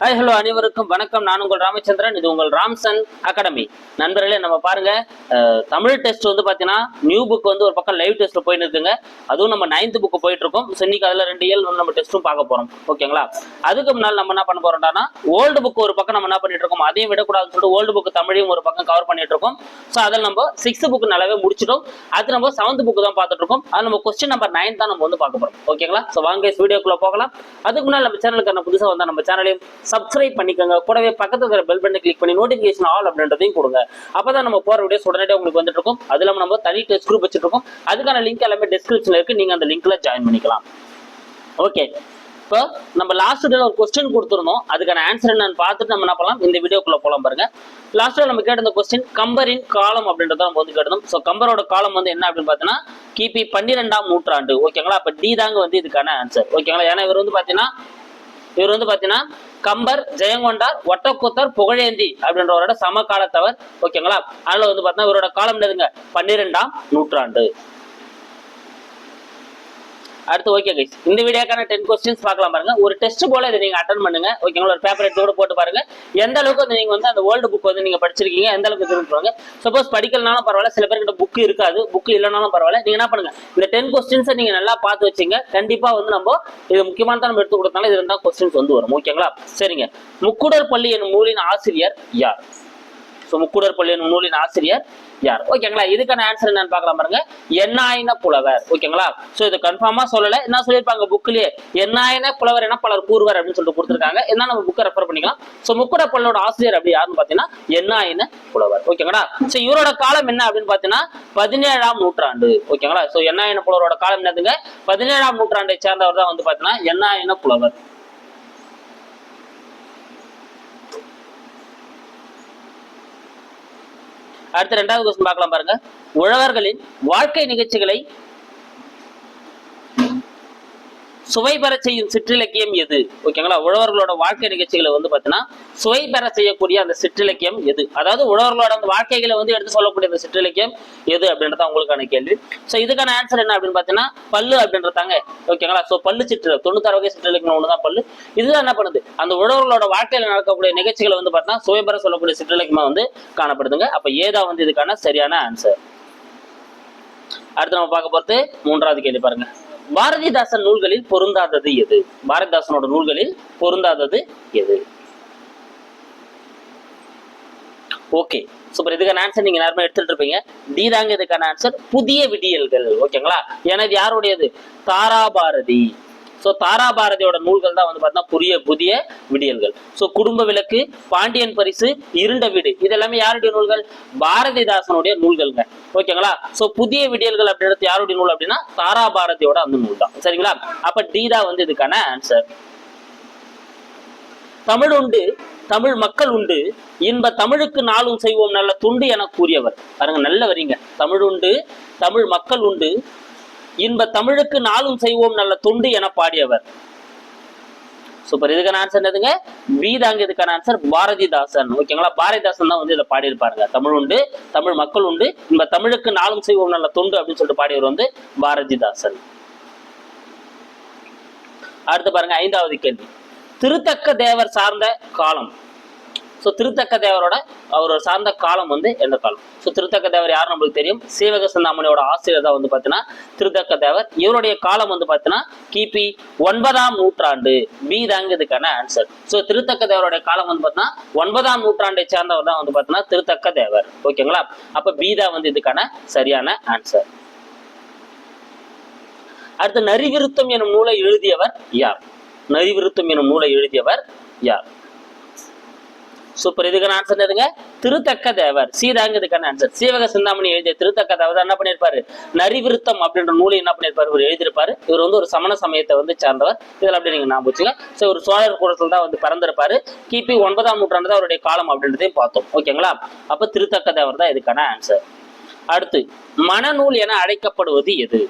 Hi hello அனைவருக்கும் வணக்கம். நான் உங்கள் ராமச்சந்திரன். இது உங்கள் ராம்சன் அகாடமி. நண்பர்களே, நம்ம பாருங்க, தமிழ் டெஸ்ட் வந்து பார்த்தீங்கன்னா நியூ புக் வந்து ஒரு பக்கம் லைவ் டெஸ்ட்ல போயிட்டு இருக்குங்க. அதுவும் நம்ம 9th புக் போயிட்டு இருக்கோம். ஸோ இன்னைக்கு அதில் 2 இயல் வந்து நம்ம டெஸ்ட்டும் பார்க்க போறோம். ஓகேங்களா? அதுக்கு முன்னால் நம்ம என்ன பண்ண போறோம்னா, ஓல்டு புக் ஒரு பக்கம் நம்ம என்ன பண்ணிட்டு இருக்கோம், அதையும் விடக்கூடாதுன்னு சொல்லிட்டு ஓல்டு புக் தமிழையும் ஒரு பக்கம் கவர் பண்ணிட்டு இருக்கோம். ஸோ அதில் நம்ம 6th புக் நல்லாவே முடிச்சிட்டோம். அது நம்ம 7th புக் தான் பார்த்துட்டு இருக்கோம். அது நம்ம கொஸ்டின் நம்பர் 9 தான் நம்ம வந்து பார்க்க போறோம். ஓகேங்களா? ஸோ வாங்க வீடியோக்குள்ள போகலாம். அதுக்கு முன்னால் நம்ம சேனலுக்கு புதுசாக வந்தால் நம்ம சேனலையும் சப்ஸ்கிரைப் பண்ணிக்கோங்க. கூடவே பக்கத்துல இருக்கிற பெல் பட்டனை கிளிக் பண்ணி நோட்டிபிகேஷன் ஆல் அப்படின்றதையும் கொடுங்க. அப்பதான் நம்ம போற வீடியோஸ் உடனடியாக உங்களுக்கு வந்துட்டு இருக்கும். அது இல்லாம நம்ம தனி டெஸ்ட் குரூப் வச்சிட்டு இருக்கோம். அதுக்கான லிங்க் எல்லாமே டிஸ்கிரிப்ஷன்ல இருக்கு. நீங்க அந்த லிங்க்ல ஜாயின் பண்ணிக்கலாம். ஓகே, இப்போ நம்ம லாஸ்ட் வீடியோல ஒரு கொஸ்டின் கொடுத்துருந்தோம். அதுக்கான ஆன்சர் என்னன்னு பார்த்துட்டு நம்ம என்ன பண்ணலாம், இந்த வீடியோக்குள்ள போலாம் பாருங்க. லாஸ்ட் வீடியோ நம்ம கேட்ட கொஸ்டின் கம்பரின் காலம் அப்படின்றத நம்ம வந்து கேட்டோம். ஸோ கம்பரோட காலம் வந்து என்ன அப்படின்னு பார்த்தீங்கன்னா கிபி 12ஆம் நூற்றாண்டு. ஓகேங்களா? அப்ப டி தாங்க வந்து இதுக்கான ஆன்சர். ஓகேங்களா? ஏன்னா இவர் வந்து பாத்தீங்கன்னா கம்பர், ஜெயங்கொண்டார், ஒட்டக்கூத்தர், புகழேந்தி அப்படின்றவரோட சமகாலத்தவர். ஓகேங்களா? அதனால வந்து பார்த்தீங்கன்னா இவரோட காலம் என்னதுங்க, 12ஆம் நூற்றாண்டு. அடுத்து ஓகே கைஸ், இந்த வீடியோக்கான 10 கொஸ்டின்ஸ் பார்க்கலாம் பாருங்க. ஒரு டெஸ்ட் போல இதை நீங்க அட்டன் பண்ணுங்க. ஓகேங்களா? ஒரு பேப்பர் எடுத்து கூட போட்டு பாருங்க. எந்த அளவுக்கு வந்து நீங்க வந்து அந்த வேர்ல்டு புக் வந்து நீங்க படிச்சிருக்கீங்க, எந்த அளவுக்கு தெரிஞ்சுப்பாங்க. சப்போஸ் படிக்கலனாலும் பரவாயில்ல, சில பேர்கிட்ட புக் இருக்காது, புக் இல்லைனாலும் பரவாயில்ல, நீங்க என்ன பண்ணுங்க, இந்த 10 கொஸ்டின்ஸை நீங்க நல்லா பார்த்து வச்சுங்க. கண்டிப்பா வந்து நம்ம இது முக்கியமான நம்ம எடுத்து கொடுத்தாலும் இது 2 கொஸ்டின்ஸ் வந்து வரும். ஓகேங்களா? சரிங்க. முக்கூடர் பள்ளி என்னும் நூலின் ஆசிரியர் யார்? முக்கூடர் பள்ளி என்னும் நூலின் ஆசிரியர் யார்? ஓகேங்களா? இதுக்கான ஆன்சர் என்னன்னு பார்க்கலாம் பாருங்க. எண்ணாயின புலவர். ஓகேங்களா? சோ இது கன்ஃபார்மா சொல்லல, என்ன சொல்லிருப்பாங்க புக்லயே, எண்ணாயின புலவர் என பலர் கூறுவர் அப்படின்னு சொல்லிட்டு கொடுத்திருக்காங்க. என்ன நம்ம புக்கை ரெஃபர் பண்ணிக்கலாம். சோ முக்கூடர் பள்ளியோட ஆசிரியர் அப்படி யாருன்னு பாத்தீங்கன்னா எண்ணாயின புலவர். ஓகேங்களா? சோ இவரோட காலம் என்ன அப்படின்னு பாத்தீங்கன்னா 17ஆம் நூற்றாண்டு. ஓகேங்களா? சோ எண்ணாயின புலவரோட காலம் என்னதுங்க, 17ஆம் நூற்றாண்டை சேர்ந்தவர் தான் வந்து பாத்தீங்கன்னா எண்ணாயின புலவர். அடுத்த 2வது கொஸ்டின் பார்க்கலாம் பாருங்க. உழவர்களின் வாழ்க்கை நிகழ்ச்சிகளை சுவை பெற செய்யும் சிற்றிலக்கியம் எது? ஓகேங்களா? உழவர்களோட வாழ்க்கை நிகழ்ச்சிகளை வந்து பாத்தீங்கன்னா சுவை பெற செய்யக்கூடிய அந்த சிற்றிலக்கியம் எது? அதாவது உழவர்களோட அந்த வாழ்க்கைகளை வந்து எடுத்து சொல்லக்கூடிய அந்த சிற்றிலக்கியம் எது அப்படின்றத உங்களுக்கான கேள்வி. சோ இதுக்கான ஆன்சர் என்ன அப்படின்னு பாத்தீங்கன்னா பல்லு அப்படின்றதாங்க. ஓகேங்களா? சோ பல்லு சிற்று 96 வகை சிற்றிலக்கியம் ஒண்ணுதான் பல்லு. இதுதான் என்ன பண்ணுது, அந்த உழவர்களோட வாழ்க்கையில நடக்கக்கூடிய நிகழ்ச்சிகளை வந்து பாத்தீங்கன்னா சுவை பெற சொல்லக்கூடிய சிற்றிலக்கியமா வந்து காணப்படுதுங்க. அப்ப ஏதா வந்து இதுக்கான சரியான ஆன்சர். அடுத்து நம்ம பார்க்க போறது 3வது கேள்வி பாருங்க. பாரதிதாசன் நூல்களில் பொருந்தாதது எது? பாரதிதாசனோட நூல்களில் பொருந்தாதது எது? Okay, super. இதுக்கான ஆன்சர் நீங்க நேரமா எடுத்துட்டு இருப்பீங்க. டி தாங்க இதுக்கான ஆன்சர், புதிய விடியல்கள். ஓகேங்களா? ஏன்னா இது யாருடையது, தாராபாரதி. சோ தாராபாரதியோட நூல்கள் தான் வந்து பார்த்தீங்கன்னா புதிய விடியல்கள். சோ குடும்ப விளக்கு, பாண்டியன் பரிசு, இருண்ட வீடு, இது எல்லாமே யாருடைய நூல்கள், பாரதிதாசனுடைய நூல்கள்ங்க. ஓகேங்களா? சோ புதிய விடியல்கள் அப்படின்றது யாருடைய நூல் அப்படின்னா தாராபாரதியோட அந்த நூல் தான். சரிங்களா? அப்ப டி தான் வந்து இதுக்கான ஆன்சர். தமிழ் உண்டு, தமிழ் மக்கள் உண்டு, இன்ப தமிழுக்கு நாளும் செய்வோம் நல்ல துண்டு என கூறியவர். பாருங்க, நல்ல வரீங்க. தமிழ் உண்டு, தமிழ் மக்கள் உண்டு, இன்ப தமிழுக்கு நாளும் செய்வோம் நல்ல தொண்டு என பாடியவர். சூப்பர். இதுக்கான ஆன்சர் என்னதுங்க, பி தாங்க இதுக்கான ஆன்சர், பாரதிதாசன். ஓகேங்களா? பாரதிதாசன் தான் வந்து இதை பாடி இருப்பாருங்க. தமிழ் உண்டு, தமிழ் மக்கள் உண்டு, இன்ப தமிழுக்கு நாளும் செய்வோம் நல்ல தொண்டு அப்படின்னு சொல்லிட்டு பாடியவர் வந்து பாரதிதாசன். அடுத்து பாருங்க 5வது கேள்வி. திருத்தக்க தேவர் சார்ந்த காலம். சோ திருத்தக்க தேவரோட அவர் சார்ந்த காலம் வந்து எந்த காலம்? சோ திருத்தக்க தேவர் யார் நம்மளுக்கு தெரியும், சீவக சிந்தாமணியோட ஆசிரியர் தான் வந்து பாத்தீங்கன்னா திருத்தக்க தேவர். இவருடைய காலம் வந்து பாத்தீங்கன்னா கிபி 9ஆம் நூற்றாண்டு. பி தாங்க இதுக்கான ஆன்சர். சோ திருத்தக்க தேவருடைய காலம் வந்து பாத்தீங்கன்னா 9ஆம் நூற்றாண்டை சேர்ந்தவர் தான் வந்து பாத்தீங்கன்னா திருத்தக்க தேவர். ஓகேங்களா? அப்ப பி தான் வந்து இதுக்கான சரியான ஆன்சர். அடுத்து நரிவிருத்தம் எனும் நூலை எழுதியவர் யார்? நரிவிருத்தம் எனும் நூலை எழுதியவர் யார்? சூப்பர். இதுக்கான ஆன்சர் எதுங்க, திருத்தக்க தேவர். சீதாங்க இதுக்கான ஆன்சர். சீவக சிந்தாமணி எழுதிய திருத்தக்க தேவர் என்ன பண்ணிருப்பாரு, நரிவிருத்தம் அப்படின்ற நூலை என்ன பண்ணிருப்பாரு, இவர் எழுதியிருப்பாரு. இவர் வந்து ஒரு சமண சமயத்தை வந்து சார்ந்தவர். இதில் அப்படி நீங்க ஞாபகம் வச்சுங்க. சோ ஒரு சோழர் குலத்தில் தான் வந்து பிறந்திருப்பாரு. கிபி 9ஆம் நூற்றாண்டு தான் அவருடைய காலம் அப்படின்றதையும் பார்த்தோம். ஓகேங்களா? அப்ப திருத்தக்க தேவர் தான் இதுக்கான ஆன்சர். அடுத்து மனநூல் என அழைக்கப்படுவது எது?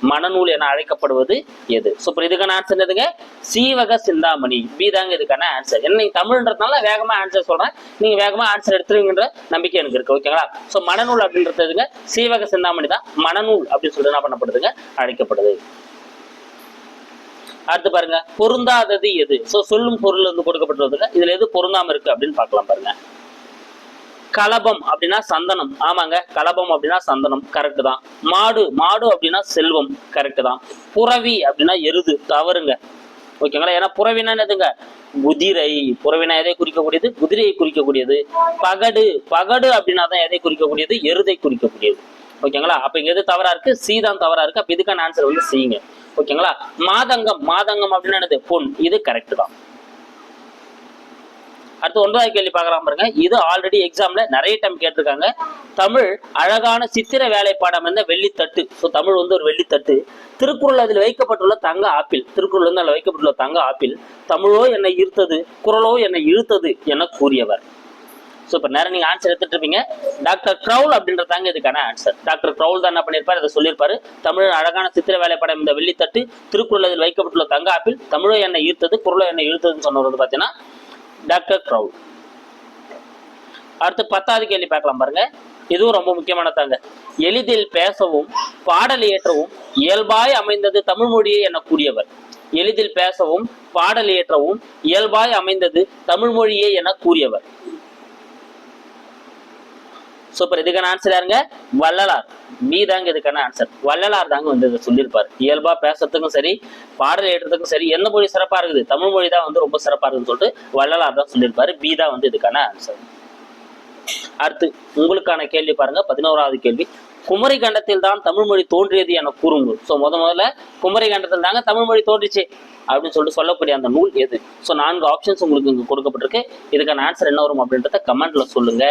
மனநூல் என அழைக்கப்படுவது எது? சூப்பர். இதுக்கான ஆன்சர் எதுங்க, சீவக சிந்தாமணி. பி தாங்க இதுக்கான ஆன்சர். என்ன நீங்க தமிழ்ன்றதுனால வேகமா ஆன்சர் சொல்றேன், நீங்க வேகமா ஆன்சர் எடுத்துருவீங்கன்ற நம்பிக்கை எனக்கு இருக்கு. ஓகேங்களா? சோ மனநூல் அப்படின்றது எதுங்க, சீவக சிந்தாமணி தான் மனநூல் அப்படின்னு சொல்லிட்டு என்ன பண்ணப்படுதுங்க, அழைக்கப்படுது. அடுத்து பாருங்க, பொருந்தாதது எது? சோ சொல்லும் பொருள் வந்து கொடுக்கப்பட்டுள்ளதுல இதுல எது பொருந்தாம இருக்கு அப்படின்னு பார்க்கலாம் பாருங்க. கலபம் அப்படின்னா சந்தனம், ஆமாங்க, கலபம் அப்படின்னா சந்தனம், கரெக்ட் தான். மாடு, மாடு அப்படின்னா செல்வம், கரெக்ட் தான். புறவி அப்படின்னா எருது, தவறுங்க. ஓகேங்களா, ஏன்னா புறவினா எதுங்க? குதிரை. புறவினா எதை குறிக்கக்கூடியது? குதிரையை குறிக்கக்கூடியது. பகடு, பகடு அப்படின்னா தான் எதை குறிக்கக்கூடியது? எருதை குறிக்கக்கூடியது. ஓகேங்களா, அப்ப இங்க எது தவறா இருக்கு? சி தான் தவறா இருக்கு. அப்ப இதுக்கான ஆன்சர் வந்து சிங்க. ஓகேங்களா, மாதங்கம், மாதங்கம் அப்படின்னா என்னது? பொன், இது கரெக்ட் தான். அடுத்து 9வது கேள்வி பார்க்கலாம் பாருங்க. இது ஆல்ரெடி எக்ஸாம்ல நிறைய டைம் கேட்டிருக்காங்க. தமிழ் அழகான சித்திர வேலைப்பாடம் என்ற வெள்ளித்தட்டு. ஸோ தமிழ் வந்து ஒரு வெள்ளித்தட்டு. திருக்குறள் அதில் வைக்கப்பட்டுள்ள தங்க ஆப்பிள். திருக்குறள் வந்து அதில் வைக்கப்பட்டுள்ள தங்க ஆப்பிள். தமிழோ என்னை ஈர்த்தது, குறளோ என்னை இழுத்தது என கூறியவர். ஸோ இப்போ நேரம் நீங்க ஆன்சர் எடுத்துட்டு இருப்பீங்க. டாக்டர் க்ரௌல் அப்படின்றதாங்க இதுக்கான ஆன்சர். டாக்டர் க்ரௌல் தான் என்ன பண்ணியிருப்பாரு? அதை சொல்லியிருப்பாரு. தமிழ் அழகான சித்திர வேலைப்பாடம் இந்த வெள்ளித்தட்டு, திருக்குறள் அதில் வைக்கப்பட்டுள்ள தங்க ஆப்பிள், தமிழோ என்னை ஈர்த்தது, குறளோ என்னை இழுத்ததுன்னு சொன்னவர் வந்து பார்த்தீங்கன்னா டாக்டர் க்ரௌல். அடுத்து 10வது கேள்வி பார்க்கலாம் பாருங்க. இதுவும் ரொம்ப முக்கியமானதாங்க. எளிதில் பேசவும் பாடல் இயற்றவும் இயல்பாய் அமைந்தது தமிழ் மொழியை என கூறியவர். எளிதில் பேசவும் பாடல் இயற்றவும் இயல்பாய் அமைந்தது தமிழ் மொழியை என கூறியவர். சூப்பர். இதுக்கான ஆன்சர் யாருங்க? வள்ளலார். பி தாங்க இதுக்கான ஆன்சர். வள்ளலார் தாங்க வந்து இதை சொல்லியிருப்பாரு. இயல்பா பேசுறதுக்கும் சரி, பாடல் ஏற்றத்துக்கும் சரி, எந்த மொழி சிறப்பா இருக்குது? தமிழ் மொழி தான் வந்து ரொம்ப சிறப்பா இருக்குன்னு சொல்லிட்டு வள்ளலார் தான் சொல்லியிருப்பாரு. பி தான் வந்து இதுக்கான ஆன்சர். அடுத்து உங்களுக்கான கேள்வி பாருங்க. 11வது கேள்வி. குமரி கண்டத்தில் தான் தமிழ் மொழி தோன்றியது என கூறுங்க. ஸோ முதல்ல குமரி கண்டத்தில் தாங்க தமிழ் மொழி தோன்றிச்சு அப்படின்னு சொல்லிட்டு சொல்லக்கூடிய அந்த நூல் எது? ஸோ 4 ஆப்ஷன்ஸ் உங்களுக்கு இங்கே கொடுக்கப்பட்டிருக்கு. இதுக்கான ஆன்சர் என்ன வரும் அப்படின்றத கமெண்ட்ல சொல்லுங்க.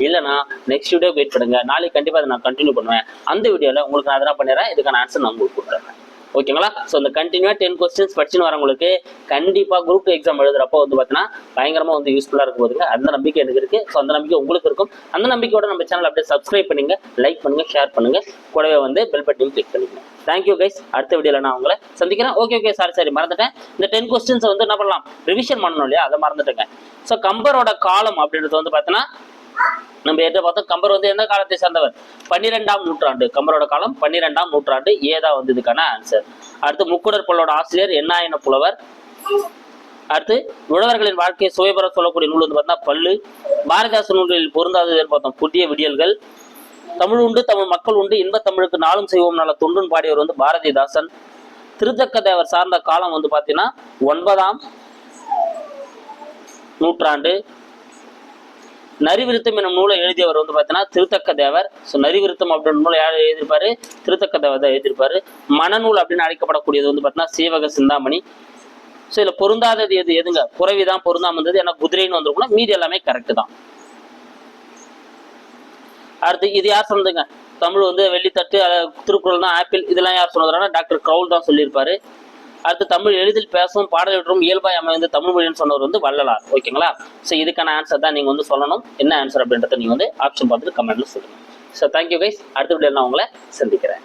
இல்லைனா நெக்ஸ்ட் வீடியோ வெயிட் பண்ணுங்க. நாளைக்கு கண்டிப்பாக அதை நான் கண்டினியூ பண்ணுவேன். அந்த வீடியோவில் உங்களுக்கு நான் அதெல்லாம் பண்ணிடுறேன். இதுக்கான ஆன்சர் நான் உங்களுக்கு கொடுக்குறேன். ஓகேங்களா, ஸோ இந்த கண்டினியூவா 10 கொஸ்டின்ஸ் படிச்சுன்னு வரவங்களுக்கு கண்டிப்பாக குரூப் 2 எக்ஸாம் எழுதுறப்போ வந்து பார்த்தீங்கன்னா பயங்கரமாக வந்து யூஸ்ஃபுல்லாக இருக்கும் போதுங்க. அந்த நம்பிக்கை எனக்கு இருக்கு. ஸோ அந்த நம்பிக்கை உங்களுக்கு இருக்கும். அந்த நம்பிக்கையோட நம்ம சேனல் அப்படியே சப்ஸ்கிரைப் பண்ணுங்க, லைக் பண்ணுங்க, ஷேர் பண்ணுங்க, கூடவே வந்து பெல் பட்டனையும் கிளிக் பண்ணிக்கங்க. Thank you guys. அடுத்த வீடியோவில் நான் உங்களை சந்திக்கிறேன். ஓகே சாரி மறந்துட்டேன். இந்த 10 கொஸ்டின்ஸ் வந்து என்ன பண்ணலாம்? ரிவிஷன் பண்ணணும் இல்லையா? அதை மறந்துட்டேங்க. ஸோ கம்பரோட காலம் அப்படின்றது வந்து பார்த்தீங்கன்னா நம்ம எதை பார்த்தோம்? கம்பர் வந்து எந்த காலத்தை சேர்ந்தவர்? 12ஆம் நூற்றாண்டு. கம்பரோட காலம் 12ஆம் நூற்றாண்டு. ஏதா வந்து இதுக்கான ஆன்சர். அடுத்து முக்குடர் பல்லோட ஆசிரியர் என்னாயின புலவர். அடுத்து உழவர்களின் வாழ்க்கையை சுவைபெற சொல்லக்கூடிய நூல் வந்து பார்த்தீங்கன்னா பல்லு. பாரதிதாசன் நூல்களில் பொருந்தாதது பார்த்தோம் புதிய விடியல்கள். தமிழ் உண்டு, தமிழ் மக்கள் உண்டு, இன்ப தமிழுக்கு நாளும் செய்வோம் நல்ல தொண்டுன்னு பாடியவர் வந்து பாரதிதாசன். திருத்தக்க தேவர் சார்ந்த காலம் வந்து பார்த்தீங்கன்னா 9ஆம் நூற்றாண்டு. நரிவிருத்தம் என்னும் நூலை எழுதியவர் வந்து பார்த்தீங்கன்னா திருத்தக்க தேவர். ஸோ நரிவிருத்தம் அப்படின்ற நூலை யார் எழுதியிருப்பாரு? திருத்தக்க தேவர் தான் எழுதியிருப்பாரு. மனநூல் அப்படின்னு அழைக்கப்படக்கூடியது வந்து பார்த்தீங்கன்னா சீவக சிந்தாமணி. ஸோ இதில் பொருந்தாதது எதுங்க? புறவிதான் பொருந்தாம இருந்தது. ஏன்னா குதிரைன்னு வந்திருக்கணும். மீதி எல்லாமே கரெக்ட் தான். அடுத்து இது யார் சொன்னதுங்க? தமிழ் வந்து வெள்ளித்தட்டு, திருக்குறள் தான் ஆப்பிள், இதெல்லாம் யார் சொன்னதுனா டாக்டர் க்ரௌல் தான் சொல்லியிருப்பாரு. அடுத்து தமிழ் எளிதில் பேசும் பாடல் எழுதும் இயல்பாய் அமைந்து தமிழ் மொழின்னு சொன்னவர் வந்து வள்ளலார். ஓகேங்களா, ஸோ இதுக்கான ஆன்சர் தான் நீங்க வந்து சொல்லணும். என்ன ஆன்சர் அப்படின்றத நீங்க வந்து ஆப்ஷன் பார்த்துட்டு கமெண்ட்ல சொல்லுங்க. So thank you guys. அடுத்த வீடியோ நான் உங்களை சந்திக்கிறேன்.